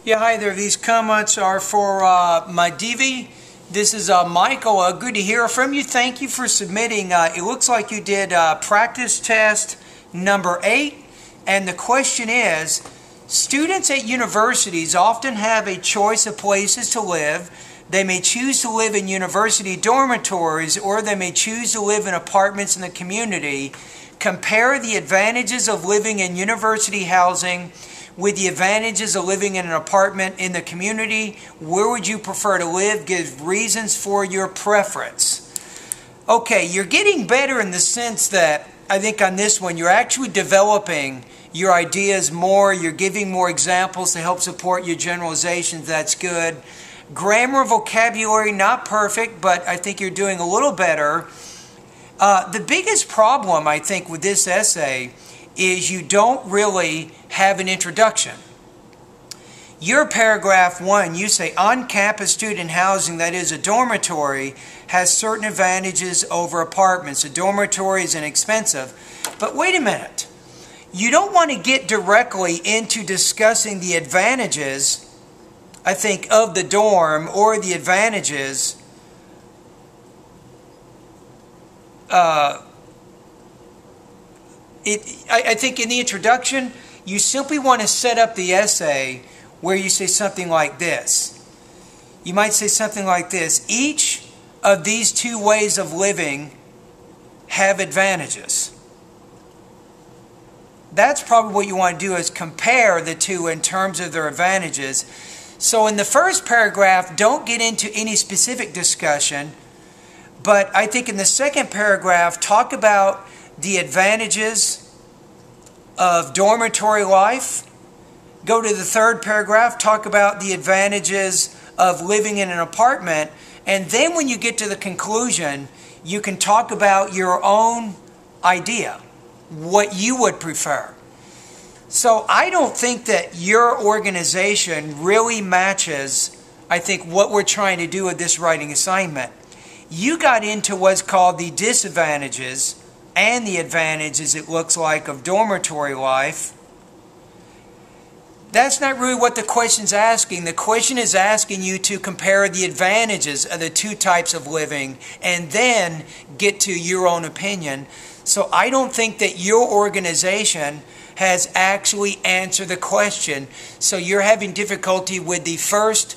Yeah, hi there. These comments are for my Divi. This is Michael. Good to hear from you. Thank you for submitting. It looks like you did practice test number 8. And the question is, students at universities often have a choice of places to live. They may choose to live in university dormitories, or they may choose to live in apartments in the community. Compare the advantages of living in university housing with the advantages of living in an apartment in the community. Where would you prefer to live? Give reasons for your preference. Okay, you're getting better in the sense that I think on this one you're actually developing your ideas more. You're giving more examples to help support your generalizations. That's good. Grammar, vocabulary, not perfect, but I think you're doing a little better. The biggest problem, I think, with this essay is you don't really have an introduction. Your paragraph 1, you say on-campus student housing, that is a dormitory, has certain advantages over apartments. A dormitory is inexpensive. But wait a minute. You don't want to get directly into discussing the advantages, I think, of the dorm or the advantages I think in the introduction, you simply want to set up the essay where you say something like this. You might say something like this: each of these two ways of living have advantages. That's probably what you want to do, is compare the two in terms of their advantages. So in the first paragraph, don't get into any specific discussion, but I think in the second paragraph, talk about the advantages of dormitory life. Go to the third paragraph, talk about the advantages of living in an apartment. And then when you get to the conclusion, you can talk about your own idea, what you would prefer. So I don't think that your organization really matches, I think, what we're trying to do with this writing assignment. You got into what's called the disadvantages and the advantages, it looks like, of dormitory life. That's not really what the question's asking. The question is asking you to compare the advantages of the two types of living and then get to your own opinion. So I don't think that your organization has actually answered the question. So you're having difficulty with the first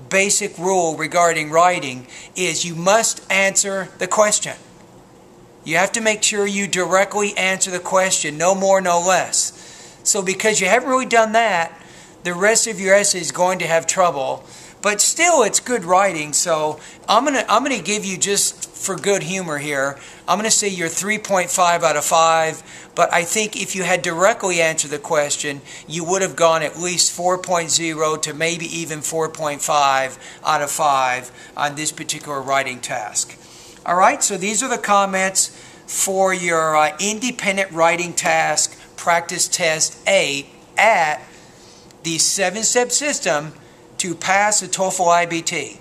basic rule regarding writing, is you must answer the question. You have to make sure you directly answer the question, no more, no less. So because you haven't really done that, the rest of your essay is going to have trouble. But still, it's good writing. So I'm gonna give you, just for good humor here, I'm going to say you're 3.5 out of 5. But I think if you had directly answered the question, you would have gone at least 4.0 to maybe even 4.5 out of 5 on this particular writing task. All right, so these are the comments for your independent writing task, practice test 8 at the 7-step system to pass the TOEFL iBT.